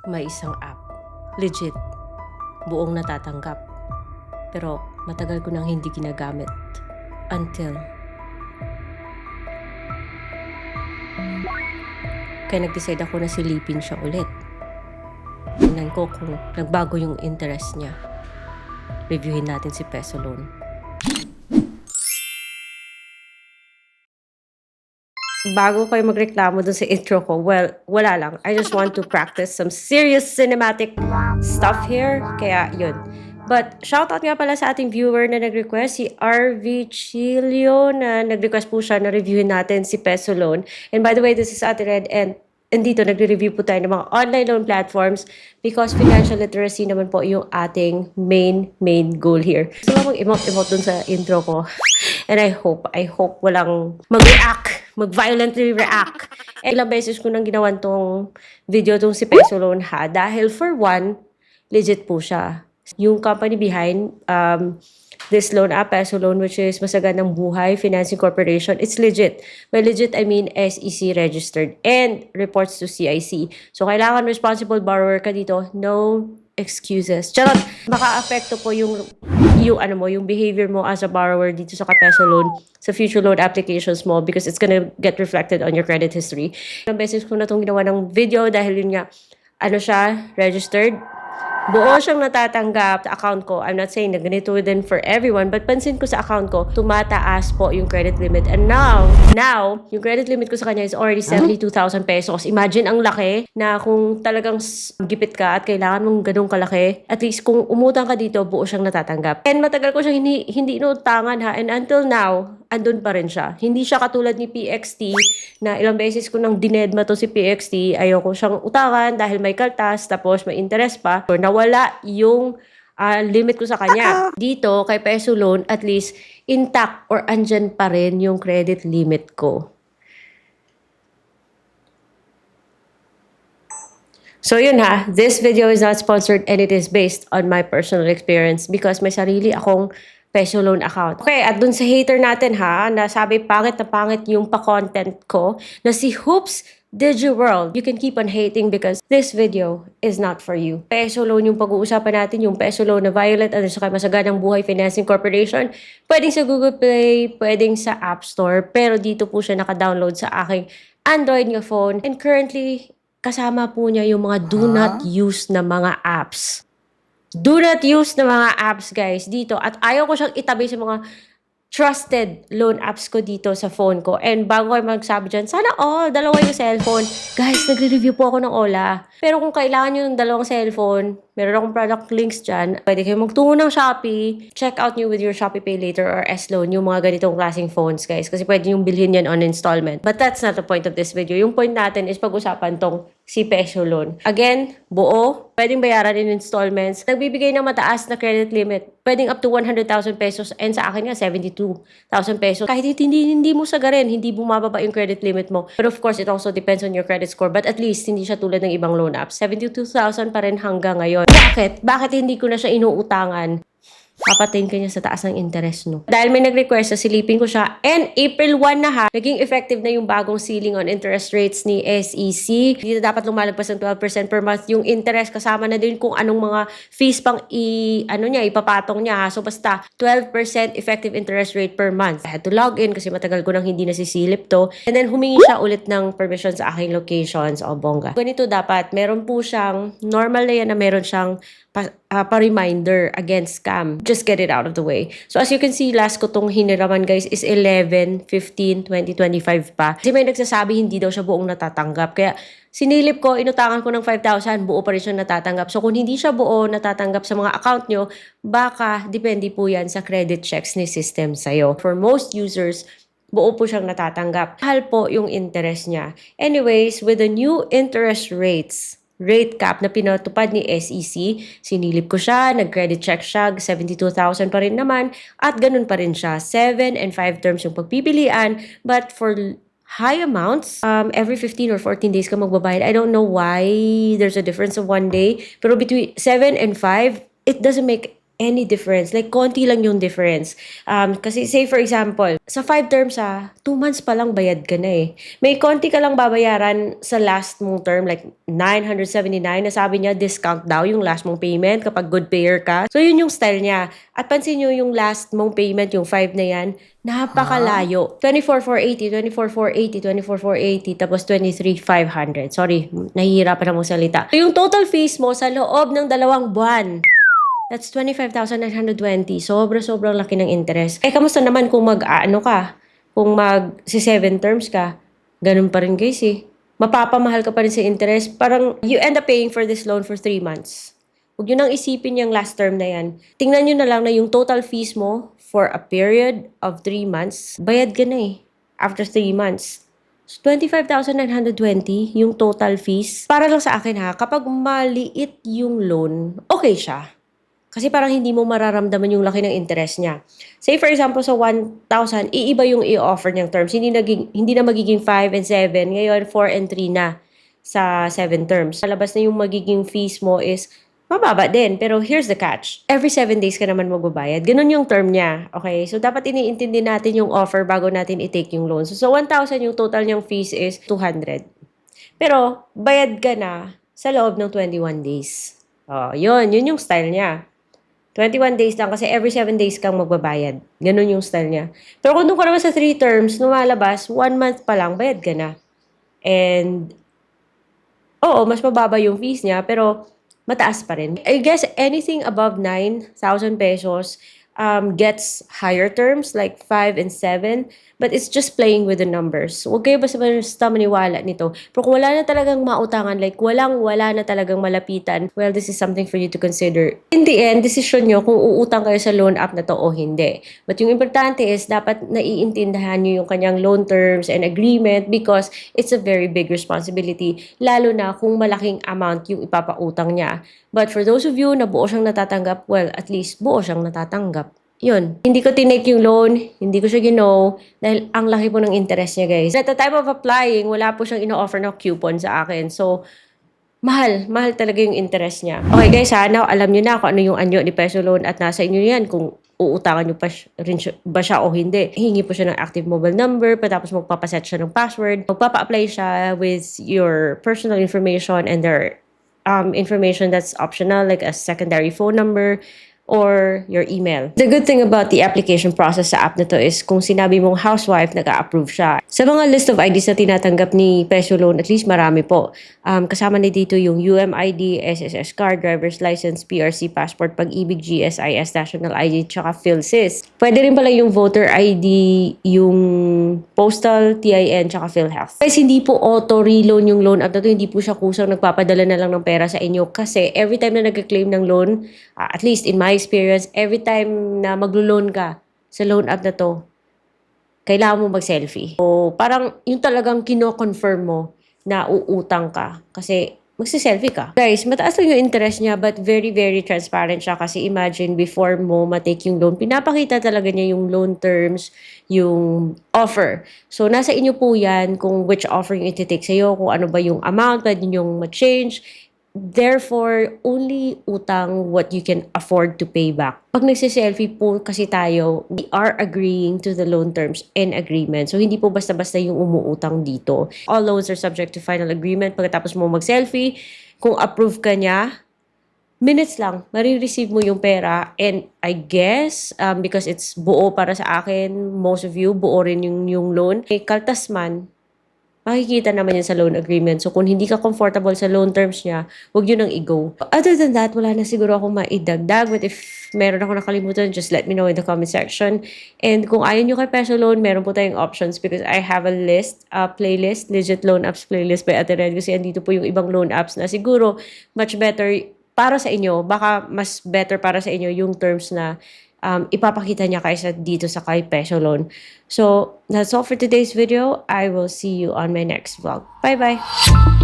may isang app. Legit. Buong natatanggap. Pero matagal ko nang hindi ginagamit. Until... Kaya nag-decide ako na silipin siya ulit. Tingnan ko kung nagbago yung interest niya. Reviewin natin si Peso Loan. Bago kayo magreklamo dun sa intro ko, well, wala lang. I just want to practice some serious cinematic stuff here. Kaya, yun. But, shoutout nga pala sa ating viewer na nag-request, si RV Chilio, na nag-request po siya na reviewin natin si Peso Loan. And by the way, this is Ate Red, and dito, nagre-review po tayo ng mga online loan platforms because financial literacy naman po yung ating main goal here. So, akong emote dun sa intro ko. And I hope walang mag-violently react. Ilang beses ko nang ginawan tong video tong si Peso Loan ha. Dahil for one, legit po siya. Yung company behind this loan app, Peso Loan, which is Masaganang Buhay Financing Corporation, it's legit. By legit, I mean SEC registered and reports to CIC. So, kailangan responsible borrower ka dito. No excuses. Charot! Maka-apekto po yung behavior mo as a borrower dito sa Peso Loan sa future loan applications mo because it's gonna get reflected on your credit history. Ilang beses ko na itong ginawa ng video dahil yun nga, registered. Buo siyang natatanggap sa account ko. I'm not saying na ganito din for everyone, but pansin ko sa account ko, tumataas po yung credit limit. And now, yung credit limit ko sa kanya is already 72,000 pesos. Imagine ang laki na kung talagang gipit ka at kailangan mong ganung kalaki, at least kung umutang ka dito, buo siyang natatanggap. And matagal ko siyang hindi inutangan ha. And until now, andun pa rin siya. Hindi siya katulad ni PXT na ilang beses ko nang dinedma to si PXT. Ayoko siyang utangan dahil may kaltas, tapos may interest pa. Or nawala yung limit ko sa kanya. Dito, kay Peso Loan, at least intact or andyan pa rin yung credit limit ko. So yun ha, this video is not sponsored and it is based on my personal experience because may sarili akong Peso Loan account. Okay, at dun sa hater natin ha, na sabi pangit na pangit yung pa-content ko, na si Hoops DigiWorld, you can keep on hating because this video is not for you. Peso Loan yung pag-uusapan natin, yung Peso Loan na Violet, sa Masaganang Buhay Financing Corporation. Pwedeng sa Google Play, pwedeng sa App Store, pero dito po siya naka-download sa aking Android nga phone. And currently, kasama po niya yung mga do not use na mga apps. Do not use na mga apps, guys, dito. At ayaw ko siyang itabi sa mga trusted loan apps ko dito sa phone ko. And bago kayo magsabi dyan, sana all, dalawa yung cellphone. Guys, nagre-review po ako ng Ola. Pero kung kailangan nyo ng dalawang cellphone, meron akong product links dyan. Pwede kayo magtungo ng Shopee. Check out nyo with your Shopee Pay Later or S-Loan yung mga ganitong klaseng phones, guys. Kasi pwede yung bilhin yan on installment. But that's not the point of this video. Yung point natin is pag-usapan tong si Peso Loan. Again, buo, pwedeng bayaran in installments. Nagbibigay ng mataas na credit limit. Pwedeng up to 100,000 pesos. And sa akin nga, 72,000 pesos. Kahit hindi mo sagarin, hindi bumababa yung credit limit mo. But of course, it also depends on your credit score. But at least, hindi siya tulad ng ibang loan apps. 72,000 pa rin hanggang ngayon. Bakit? Bakit hindi ko na siya inuutangan? Papatayin ka niya sa taas ng interest, no? Dahil may nag-request na silipin ko siya. And April 1 na ha, naging effective na yung bagong ceiling on interest rates ni SEC. Dito dapat lumalagpas ng 12% per month. Yung interest kasama na din kung anong mga fees pang ipapatong niya ha. So basta 12% effective interest rate per month. I had to log in kasi matagal ko nang hindi nasisilip to. And then humingi siya ulit ng permission sa aking locations. O bongga. Ganito dapat, meron po siyang, normal na yan na meron siyang pa-reminder against scam. Just get it out of the way. So as you can see, last ko tong hiniraman guys is 11/15/2025 pa. Kasi may nagsasabi hindi daw siya buong natatanggap. Kaya sinilip ko, inutangan ko ng 5,000, buo pa rin siya natatanggap. So kung hindi siya buo natatanggap sa mga account nyo, baka depende po yan sa credit checks ni system sa'yo. For most users, buo po siyang natatanggap. Mahal po yung interest niya. Anyways, with the new interest rate cap na pinatupad ni SEC, sinilip ko siya, nag-credit check siya, 72,000 pa rin naman, at ganun pa rin siya. 7 and 5 terms yung pagpipilian, but for high amounts, every 15 or 14 days ka magbabayad. I don't know why there's a difference of 1 day, pero between 7 and 5, it doesn't make any difference. Like, konti lang yung difference. Kasi say for example, sa 5 terms 2 months pa lang bayad ka na eh. May konti ka lang babayaran sa last mong term, like 979, na sabi niya discount daw yung last mong payment kapag good payer ka. So, yun yung style niya. At pansin nyo yung last mong payment, yung 5 na yan, napakalayo. 24,480, 24,480, 24,480, tapos 23,500. Sorry, nahihirapan na mong salita. So, yung total fees mo sa loob ng 2 buwan, that's 25,920. Sobrang laki ng interest. Eh, kamusta naman kung mag-ano ka? Kung si 7 terms ka? Ganun pa rin guys eh. Mapapamahal ka pa rin sa interest. Parang you end up paying for this loan for 3 months. Huwag nyo nang isipin yung last term na yan. Tingnan nyo na lang na yung total fees mo for a period of 3 months, bayad ka na eh. After 3 months. So, 25,920 yung total fees. Para lang sa akin ha, kapag maliit yung loan, okay siya. Kasi parang hindi mo mararamdaman yung laki ng interest niya. Say for example, sa 1,000, iiba yung i-offer niyang terms. Hindi na magiging 5 and 7. Ngayon, 4 and 3 na sa 7 terms. Palabas na yung magiging fees mo is mababa din. Pero here's the catch. Every 7 days ka naman magbabayad. Ganun yung term niya. Okay? So, dapat iniintindi natin yung offer bago natin i-take yung loan. So, 1,000 yung total niyang fees is 200. Pero, bayad ka na sa loob ng 21 days. Oh, yun yung style niya. 21 days lang kasi every 7 days kang magbabayad. Ganun yung style niya. Pero kung doon ka naman sa 3 terms, lumalabas, 1 month pa lang, bayad ka na. And, oo, mas mababa yung fees niya, pero mataas pa rin. I guess anything above 9,000 pesos gets higher terms, like 5 and 7. But it's just playing with the numbers. Huwag kayo basta maniwala nito. Pero kung wala na talagang mautangan, like wala na talagang malapitan, well, this is something for you to consider. In the end, decision nyo kung uutang kayo sa loan app na to o hindi. But yung importante is, dapat naiintindihan nyo yung kanyang loan terms and agreement because it's a very big responsibility, lalo na kung malaking amount yung ipapautang niya. But for those of you na buo siyang natatanggap, well, at least buo siyang natatanggap. Yun. Hindi ko tinake yung loan, hindi ko siya gino, dahil ang laki po ng interest niya, guys. At the time of applying, wala po siyang ino-offer na coupon sa akin. So, mahal talaga yung interest niya. Okay guys ha, now alam niyo na kung ano yung anyo ni Peso Loan at nasa inyo yan kung uutangan niyo pa rin ba siya o hindi. Hingi po siya ng active mobile number, patapos magpapaset siya ng password. Magpapa-apply siya with your personal information and their information that's optional, like a secondary phone number or your email. The good thing about the application process sa app na to is kung sinabi mong housewife, nag-a-approve siya. Sa mga list of IDs na tinatanggap ni Peso Loan, at least marami po. Kasama na dito yung UMID, SSS card, driver's license, PRC, passport, pag-ibig, GSIS, national ID, tsaka PhilSys. Pwede rin pala yung voter ID, yung postal, TIN, tsaka PhilHealth. Guys, hindi po auto-reloan yung loan app na to. Hindi po siya kusang nagpapadala na lang ng pera sa inyo kasi every time na nag-claim ng loan, at least in my experience, every time na maglo-loan ka sa loan app na to, kailangan mo mag-selfie. So, parang yung talagang kino-confirm mo na uutang ka kasi magsi-selfie ka. Guys, mataas lang yung interest niya but very, very transparent siya kasi imagine before mo matake yung loan, pinapakita talaga niya yung loan terms, yung offer. So, nasa inyo po yan kung which offer yung iti-take sa'yo, kung ano ba yung amount, pwede yung ma-change. Therefore, only utang what you can afford to pay back. Pag nagsiselfie po kasi tayo, we are agreeing to the loan terms and agreement. So, hindi po basta-basta yung umuutang dito. All loans are subject to final agreement. Pagkatapos mo mag-selfie, kung approve ka niya, minutes lang, marireceive mo yung pera. And I guess, because it's buo para sa akin, most of you, buo rin yung loan. May kaltas man, makikita naman yan sa loan agreement. So, kung hindi ka comfortable sa loan terms niya, huwag yun nang i-go. Other than that, wala na siguro akong maidagdag. But if meron ako nakalimutan, just let me know in the comment section. And kung ayaw nyo kay Peso Loan, meron po tayong options because I have a list, playlist, Legit Loan Apps playlist by Ate Red. Kasi andito po yung ibang loan apps na siguro much better para sa inyo. Baka mas better para sa inyo yung terms na ipapakita niya kaysa dito sa kay Peso Loan. So, that's all for today's video. I will see you on my next vlog. Bye-bye!